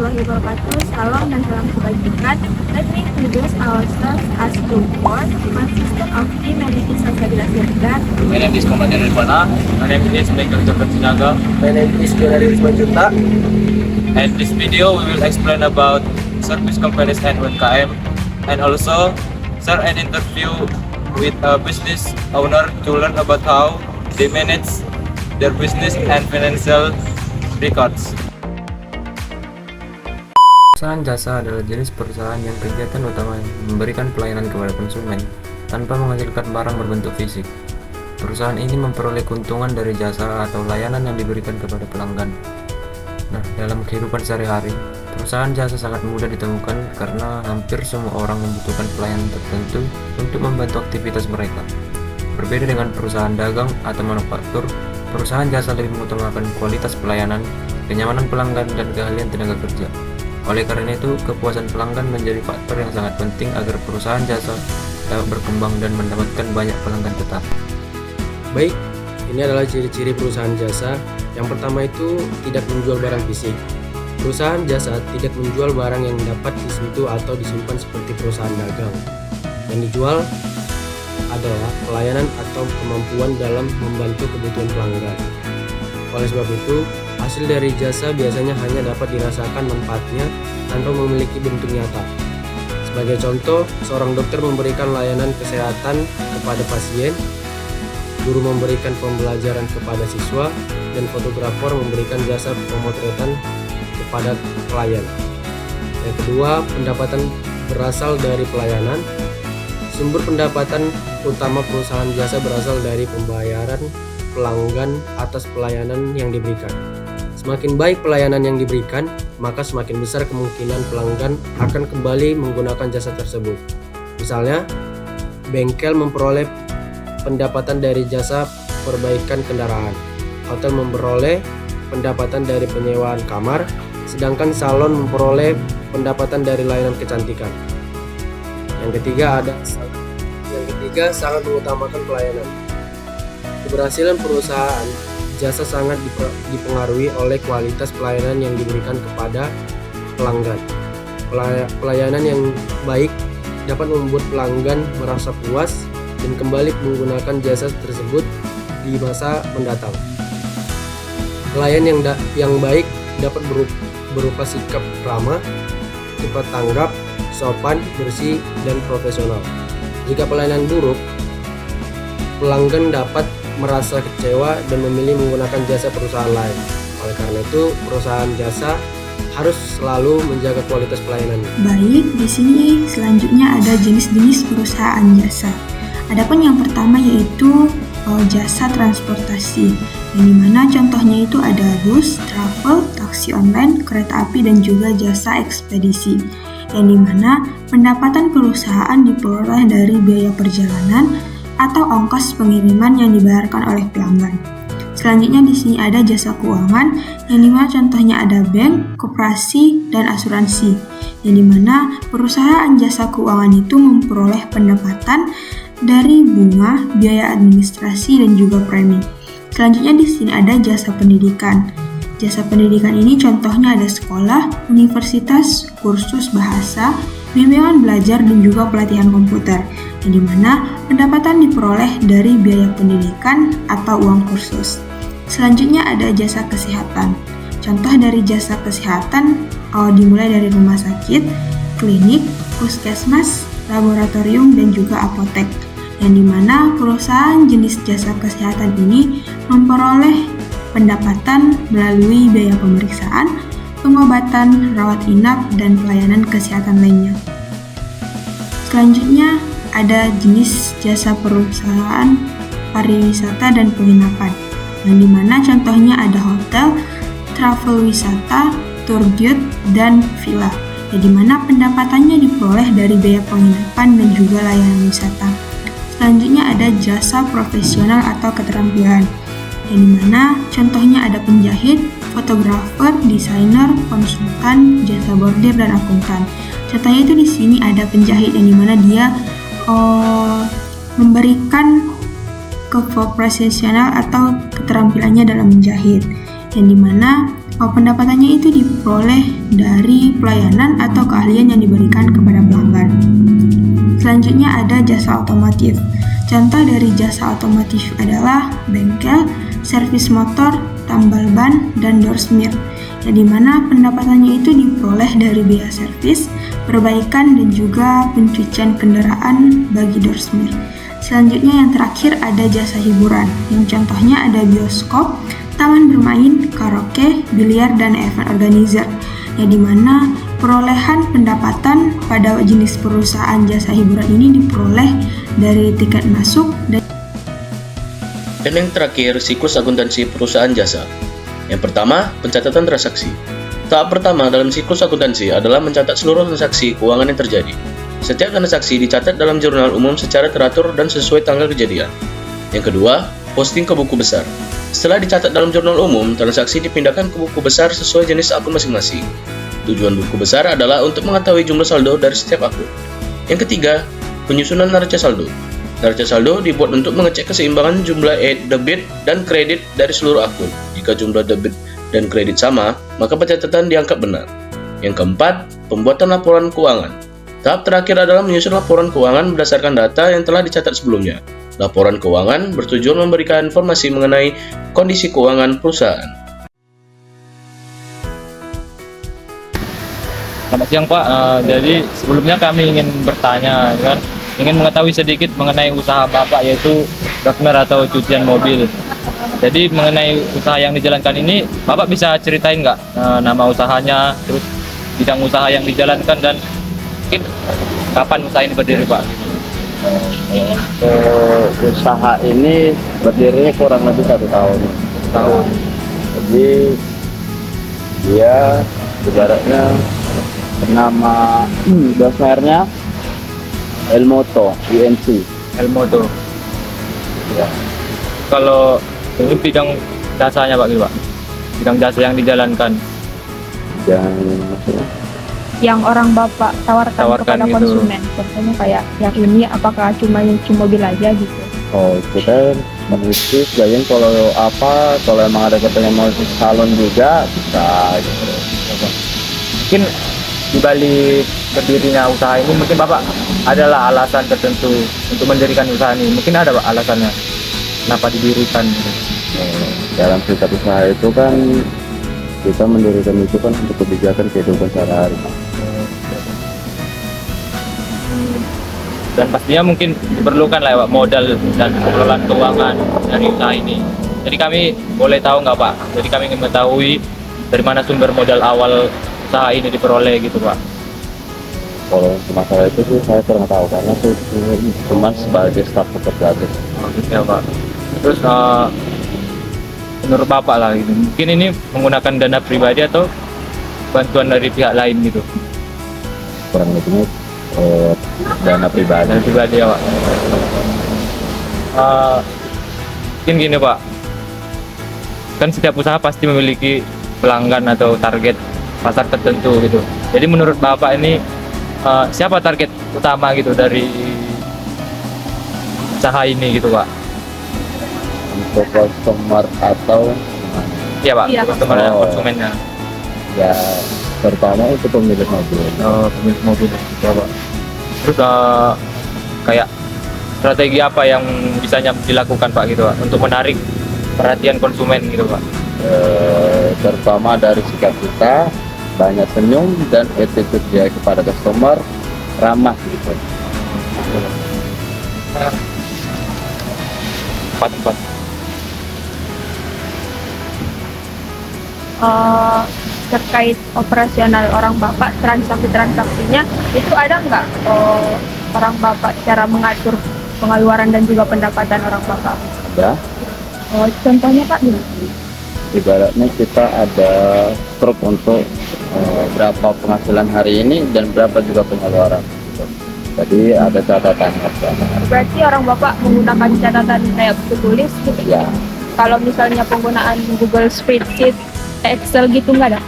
warahmatullahi wabarakatuh. Salam dan salam kebajikan. Let me introduce ourselves as group 4, consisting of 3 Managing Salsabila Sirdan. My name is Komandan Ridwana. My name is Michael Joko Sinaga. My name is Jonaris Majuta. And this video we will explain about service companies and UMKM, and also share an interview with a business owner to learn about how they manage their business and financial records. Perusahaan jasa adalah jenis perusahaan yang kegiatan utamanya memberikan pelayanan kepada konsumen tanpa menghasilkan barang berbentuk fisik. Perusahaan ini memperoleh keuntungan dari jasa atau layanan yang diberikan kepada pelanggan. Nah, dalam kehidupan sehari-hari, perusahaan jasa sangat mudah ditemukan karena hampir semua orang membutuhkan pelayanan tertentu untuk membantu aktivitas mereka. Berbeda dengan perusahaan dagang atau manufaktur, perusahaan jasa lebih mengutamakan kualitas pelayanan, kenyamanan pelanggan, dan keahlian tenaga kerja. Oleh karena itu, kepuasan pelanggan menjadi faktor yang sangat penting agar perusahaan jasa dapat berkembang dan mendapatkan banyak pelanggan tetap. Baik, ini adalah ciri-ciri perusahaan jasa. Yang pertama itu tidak menjual barang fisik. Perusahaan jasa tidak menjual barang yang dapat disentuh atau disimpan seperti perusahaan dagang. Yang dijual adalah pelayanan atau kemampuan dalam membantu kebutuhan pelanggan. Oleh sebab itu, hasil dari jasa biasanya hanya dapat dirasakan manfaatnya tanpa memiliki bentuk nyata. Sebagai contoh, seorang dokter memberikan layanan kesehatan kepada pasien, guru memberikan pembelajaran kepada siswa, dan fotografer memberikan jasa pemotretan kepada klien. Yang kedua, pendapatan berasal dari pelayanan. Sumber pendapatan utama perusahaan jasa berasal dari pembayaran pelanggan atas pelayanan yang diberikan. Semakin baik pelayanan yang diberikan, maka semakin besar kemungkinan pelanggan akan kembali menggunakan jasa tersebut. Misalnya, bengkel memperoleh pendapatan dari jasa perbaikan kendaraan, hotel memperoleh pendapatan dari penyewaan kamar, sedangkan salon memperoleh pendapatan dari layanan kecantikan. Yang ketiga sangat mengutamakan pelayanan. Keberhasilan perusahaan jasa sangat dipengaruhi oleh kualitas pelayanan yang diberikan kepada pelanggan. Pelayanan yang baik dapat membuat pelanggan merasa puas dan kembali menggunakan jasa tersebut di masa mendatang. Pelayan yang baik dapat berupa sikap ramah, cepat tanggap, sopan, bersih, dan profesional. Jika pelayanan buruk, pelanggan dapat merasa kecewa dan memilih menggunakan jasa perusahaan lain. Oleh karena itu, perusahaan jasa harus selalu menjaga kualitas pelayanannya. Baik, di sini selanjutnya ada jenis-jenis perusahaan jasa. Adapun yang pertama yaitu jasa transportasi, yang dimana contohnya itu ada bus, travel, taksi online, kereta api, dan juga jasa ekspedisi, yang dimana pendapatan perusahaan diperoleh dari biaya perjalanan atau ongkos pengiriman yang dibayarkan oleh pelanggan. Selanjutnya di sini ada jasa keuangan, yang dimana contohnya ada bank, koperasi, dan asuransi, yang dimana perusahaan jasa keuangan itu memperoleh pendapatan dari bunga, biaya administrasi, dan juga premi. Selanjutnya di sini ada jasa pendidikan. Jasa pendidikan ini contohnya ada sekolah, universitas, kursus bahasa, bimbingan belajar, dan juga pelatihan komputer, yang dimana pendapatan diperoleh dari biaya pendidikan atau uang kursus. Selanjutnya ada jasa kesehatan. Contoh dari jasa kesehatan dimulai dari rumah sakit, klinik, puskesmas, laboratorium, dan juga apotek, yang dimana perusahaan jenis jasa kesehatan ini memperoleh pendapatan melalui biaya pemeriksaan, pengobatan, rawat inap, dan pelayanan kesehatan lainnya. Selanjutnya ada jenis jasa perusahaan pariwisata dan penginapan, yang dimana contohnya ada hotel, travel wisata, tour guide, dan villa, yang dimana pendapatannya diperoleh dari biaya penginapan dan juga layanan wisata. Selanjutnya ada jasa profesional atau keterampilan, yang dimana contohnya ada penjahit, fotografer, desainer, konsultan, jasa bordir, dan akuntan. Contohnya itu di sini ada penjahit, yang dimana dia memberikan keprofesional atau keterampilannya dalam menjahit, yang dimana Pendapatannya itu diperoleh dari pelayanan atau keahlian yang diberikan kepada pelanggan. Selanjutnya ada jasa otomotif. Contoh dari jasa otomotif adalah bengkel, servis motor, tambal ban, dan door smear, yang dimana pendapatannya itu diperoleh dari biaya servis, perbaikan, dan juga pencucian kendaraan bagi door smear. Selanjutnya yang terakhir ada jasa hiburan, yang contohnya ada bioskop, taman bermain, karaoke, biliar, dan event organizer, yang dimana perolehan pendapatan pada jenis perusahaan jasa hiburan ini diperoleh dari tiket masuk Dan yang terakhir, siklus akuntansi perusahaan jasa. Yang pertama, pencatatan transaksi. Tahap pertama dalam siklus akuntansi adalah mencatat seluruh transaksi keuangan yang terjadi. Setiap transaksi dicatat dalam jurnal umum secara teratur dan sesuai tanggal kejadian. Yang kedua, posting ke buku besar. Setelah dicatat dalam jurnal umum, transaksi dipindahkan ke buku besar sesuai jenis akun masing-masing. Tujuan buku besar adalah untuk mengetahui jumlah saldo dari setiap akun. Yang ketiga, penyusunan neraca saldo. Neraca saldo dibuat untuk mengecek keseimbangan jumlah debit dan kredit dari seluruh akun. Jika jumlah debit dan kredit sama, maka pencatatan dianggap benar. Yang keempat, pembuatan laporan keuangan. Tahap terakhir adalah menyusun laporan keuangan berdasarkan data yang telah dicatat sebelumnya. Laporan keuangan bertujuan memberikan informasi mengenai kondisi keuangan perusahaan. Selamat siang Pak, jadi sebelumnya kami ingin bertanya, ingin mengetahui sedikit mengenai usaha Bapak, yaitu dorsmer atau cucian mobil. Jadi mengenai usaha yang dijalankan ini, Bapak bisa ceritain nggak nama usahanya, terus bidang usaha yang dijalankan, dan mungkin kapan usaha ini berdiri Pak? Usaha ini berdirinya kurang lebih 1 tahun. Jadi dia ibaratnya nama dorsmernya Elmoto UNC. Elmoto. Ya. Kalau ini bidang jasanya Pak, gitu Pak? Bidang jasa yang dijalankan. Yang maksudnya yang orang Bapak tawarkan kepada gitu. konsumen. Contohnya kayak yang ini apakah cuma cuci mobil aja gitu. oh kita meneliti selain kalau emang ada katanya mau salon juga bisa gitu. Mungkin dibalik berdirinya usaha ini, mungkin Bapak adalah alasan tertentu untuk mendirikan usaha ini. Mungkin ada Pak alasannya kenapa didirikan gitu. Dalam setiap usaha itu kan kita mendirikan itu kan untuk kebijakan kehidupan sehari-hari. Dan pastinya mungkin diperlukan lah Pak modal dan pengelolaan keuangan dari usaha ini. Jadi kami boleh tahu nggak Pak? Jadi kami ingin mengetahui dari mana sumber modal awal usaha ini diperoleh gitu Pak. Kalau untuk masalah itu sih saya kurang tahu karena itu cuma sebagai staf pekerja aja. Ya Pak. Terus menurut Bapak lah gitu, mungkin ini menggunakan dana pribadi atau bantuan dari pihak lain gitu? Kurang lebihnya dana pribadi. Dana pribadi ya Pak. Mungkin gini Pak, kan setiap usaha pasti memiliki pelanggan atau target pasar tertentu gitu. Jadi menurut Bapak ini siapa target utama gitu dari usaha ini gitu Pak? Untuk customer atau Iya Pak, Iya. customer dan konsumennya. ya terutama itu pemilik mobil. Pemilik mobil ya Pak. Terus kayak strategi apa yang bisanya dilakukan Pak gitu Pak untuk menarik perhatian konsumen gitu Pak? Terutama dari sikap kita banyak senyum dan attitude dia kepada customer ramah gitu. Empat. Terkait operasional orang Bapak, transaksinya itu ada nggak orang Bapak cara mengatur pengeluaran dan juga pendapatan orang Bapak? Ada. Contohnya Pak gimana? Ibaratnya kita ada struk untuk berapa penghasilan hari ini dan berapa juga pengeluaran. Gitu. Jadi ada catatan. Berarti orang Bapak menggunakan catatan kayak buku tulis gitu? Ya. Kalau misalnya penggunaan Google Spreadsheet, Excel gitu nggak ada?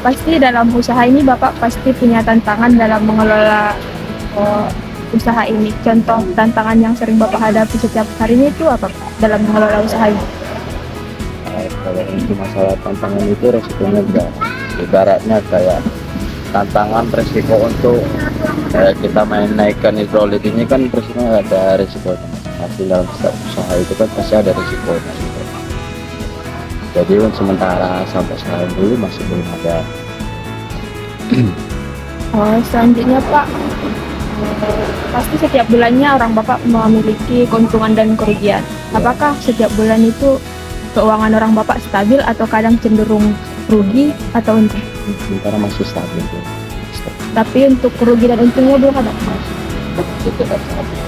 Pasti dalam usaha ini Bapak pasti punya tantangan dalam mengelola usaha ini. Contoh tantangan yang sering Bapak hadapi setiap harinya itu apa Pak, dalam mengelola usaha ini? Kalau untuk masalah tantangan itu resikonya enggak. Ibaratnya kayak tantangan resiko untuk kita naikkan hidrolik ini kan resikonya ada resikonya. Pasti dalam setiap usaha itu kan pasti ada resikonya. Jadi untuk sementara sampai sekarang dulu masih belum ada. Selanjutnya Pak, pasti setiap bulannya orang Bapak memiliki keuntungan dan kerugian. Apakah setiap bulan itu keuangan orang Bapak stabil atau kadang cenderung rugi atau untung? Sementara masih stabil tuh. Tapi untuk kerugian dan untungnya belum ada. Itu tetap stabil.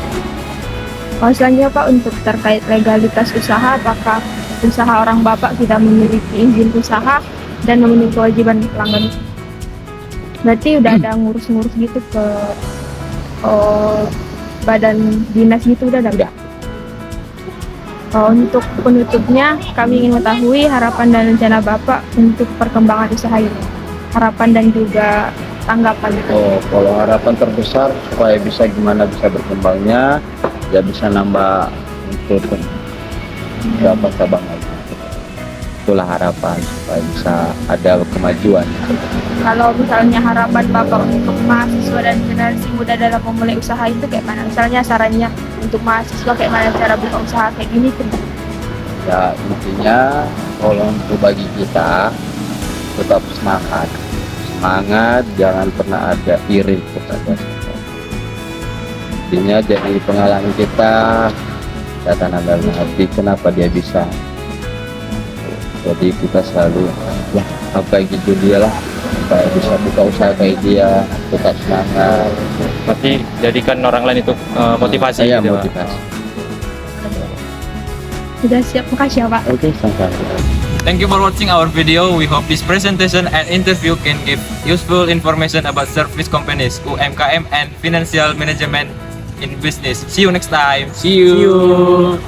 Selanjutnya Pak, untuk terkait legalitas usaha, apakah usaha orang Bapak tidak memiliki izin usaha dan memenuhi kewajiban pelanggan? Berarti udah ada ngurus-ngurus gitu ke badan dinas gitu udah ada? Untuk penutupnya, kami ingin mengetahui harapan dan rencana Bapak untuk perkembangan usaha ini. Harapan dan juga tanggapan. Kalau harapan terbesar supaya bisa berkembangnya, ya bisa nambah untuk berapa cabang lagi. Itulah harapan supaya bisa ada kemajuan. Kalau misalnya harapan Bapak untuk mahasiswa dan generasi muda dalam memulai usaha itu kayak mana? Misalnya sarannya untuk mahasiswa kayak mana cara buka usaha kayak gini tuh? Ya intinya kalau untuk bagi kita tetap semangat, jangan pernah ada iri kepada kita. Intinya jadi pengalaman kita tanam dalam hati kenapa dia bisa. Jadi kita selalu kayak gitu dia lah, supaya bisa buka usaha kayak dia, tetap semangat. Berarti jadikan orang lain itu motivasi Saya gitu, Pak. motivasi. Sudah siap, makasih ya Pak. Oke, sampai. Thank you for watching our video. We hope this presentation and interview can give useful information about service companies, UMKM, and financial management in business. See you next time. See you.